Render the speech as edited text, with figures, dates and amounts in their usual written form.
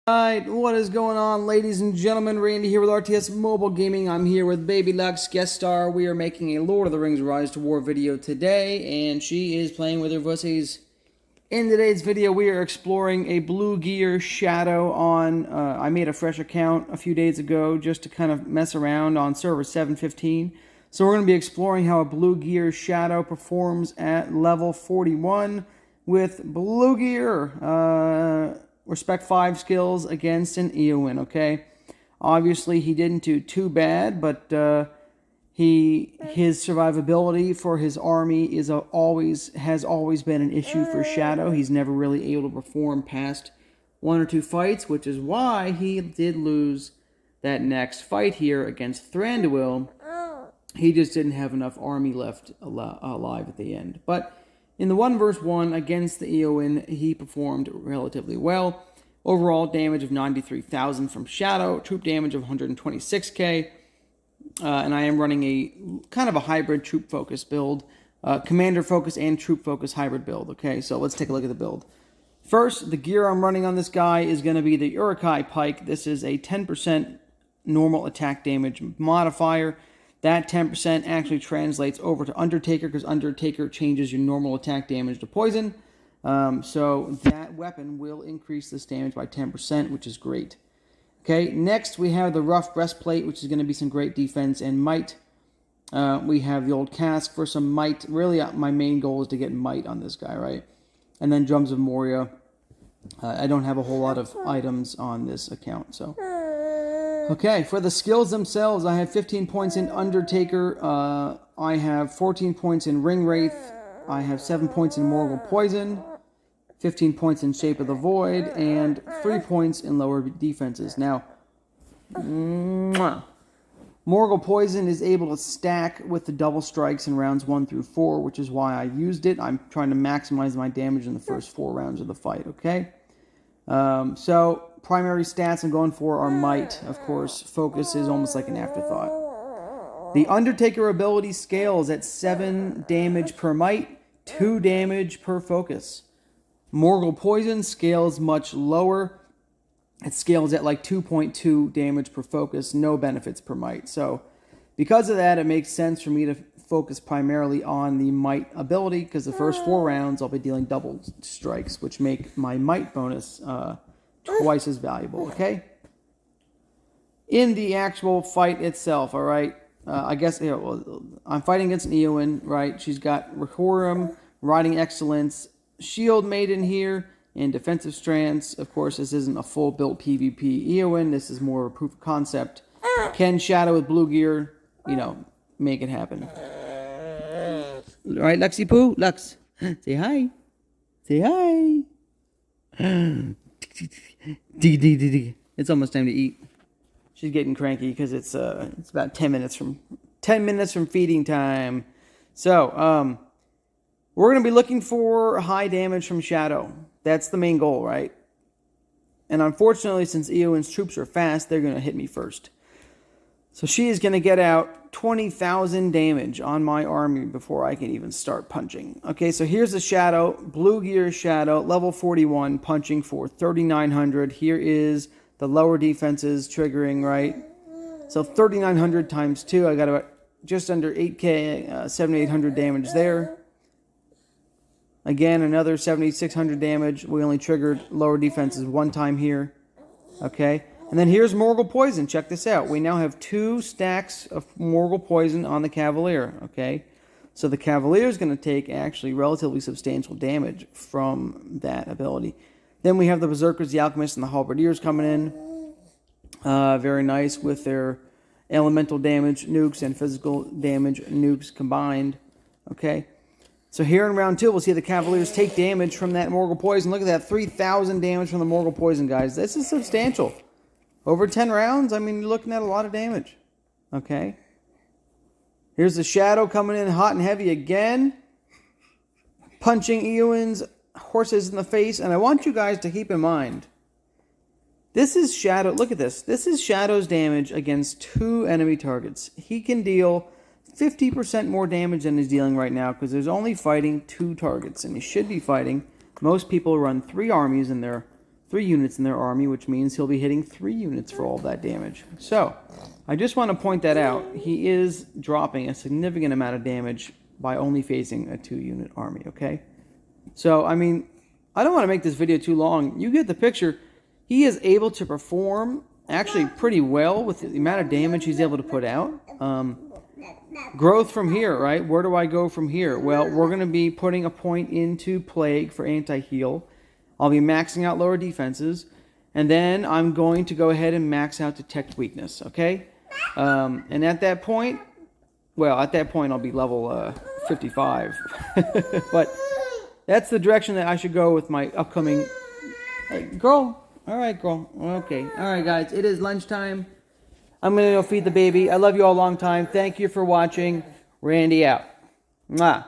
Alright, what is going on, ladies and gentlemen? Randy here with RTS Mobile Gaming. I'm here with Baby Lux, guest star. We are making a Lord of the Rings Rise to War video today, and she is playing with her pussies. In today's video, we are exploring a Blue Gear Shadow on... I made a fresh account a few days ago just to kind of mess around on server 715. So we're going to be exploring how a Blue Gear Shadow performs at level 41 with Blue Gear. Respect 5 skills against an Eowyn, okay? Obviously, he didn't do too bad, but his survivability for his army has always been an issue for Shadow. He's never really able to perform past 1 or 2 fights, which is why he did lose that next fight here against Thranduil. He just didn't have enough army left alive at the end. But in the 1 vs. 1 against the Eowyn, he performed relatively well. Overall damage of 93,000 from Shadow, troop damage of 126k, and I am running a kind of a hybrid troop focus build, commander focus and troop focus hybrid build. Okay, so let's take a look at the build. First, the gear I'm running on this guy is going to be the Uruk-hai Pike. This is a 10% normal attack damage modifier. That 10% actually translates over to Undertaker, because Undertaker changes your normal attack damage to poison. So that weapon will increase this damage by 10%, which is great. Okay, next we have the Rough Breastplate, which is going to be some great defense and might. We have the old Casque for some might. Really, my main goal is to get might on this guy, right? And then Drums of Moria. I don't have a whole lot of items on this account, so... Okay, for the skills themselves, I have 15 points in Undertaker, I have 14 points in Ring Wraith, I have 7 points in Morgul Poison, 15 points in Shape of the Void, and 3 points in lower defenses. Now, Morgul Poison is able to stack with the double strikes in rounds 1 through 4, which is why I used it. I'm trying to maximize my damage in the first 4 rounds of the fight, okay? So, primary stats I'm going for are might, of course. Focus is almost like an afterthought. The Undertaker ability scales at 7 damage per might, 2 damage per focus. Morgul Poison scales much lower. It scales at like 2.2 damage per focus, no benefits per might. So, because of that, it makes sense for me to focus primarily on the might ability, because the first 4 rounds I'll be dealing double strikes, which make my might bonus twice as valuable, okay? In the actual fight itself, all right, I guess, you know, I'm fighting against an Eowyn, right? She's got Rehorum, Riding Excellence, Shield Maiden here, and Defensive Strands. Of course, this isn't a full-built PvP Eowyn. This is more of a proof of concept. Can Shadow with Blue Gear, you know, make it happen? All right, Luxy Poo, Lux, say hi. Say hi. It's almost time to eat. She's getting cranky because it's about 10 minutes from feeding time. So, we're going to be looking for high damage from Shadow. That's the main goal, right? And unfortunately, since Eowyn's troops are fast, they're going to hit me first. So she is going to get out 20,000 damage on my army before I can even start punching. Okay, so here's the Shadow, Blue Gear Shadow, level 41, punching for 3,900. Here is the lower defenses triggering, right? So 3,900 times 2, I got about just under 8k, 7,800 damage there. Again, another 7,600 damage. We only triggered lower defenses 1 time here. Okay. And then here's Morgul Poison. Check this out. We now have 2 stacks of Morgul Poison on the Cavalier. Okay. So the Cavalier is going to take actually relatively substantial damage from that ability. Then we have the Berserkers, the Alchemists, and the Halberdiers coming in. Very nice with their elemental damage nukes and physical damage nukes combined. Okay. So here in round 2, we'll see the Cavaliers take damage from that Morgul Poison. Look at that, 3,000 damage from the Morgul Poison, guys. This is substantial. Over 10 rounds, I mean, you're looking at a lot of damage. Okay. Here's the Shadow coming in hot and heavy again. Punching Eowyn's horses in the face. And I want you guys to keep in mind, this is Shadow. Look at this. This is Shadow's damage against 2 enemy targets. He can deal 50% more damage than he's dealing right now, because there's only fighting 2 targets. And he should be fighting. Most people run 3 armies in their 3 units in their army, which means he'll be hitting 3 units for all that damage. So, I just want to point that out. He is dropping a significant amount of damage by only facing a 2-unit army, okay? So, I mean, I don't want to make this video too long. You get the picture. He is able to perform actually pretty well with the amount of damage he's able to put out. Growth from here, right? Where do I go from here? Well, we're going to be putting a point into Plague for anti-heal. I'll be maxing out lower defenses. And then I'm going to go ahead and max out Detect Weakness, okay? And at that point, well, at that point I'll be level 55. But that's the direction that I should go with my upcoming... Hey, girl. All right, girl. Okay. All right, guys. It is lunchtime. I'm going to go feed the baby. I love you all a long time. Thank you for watching. Randy out. Mwah.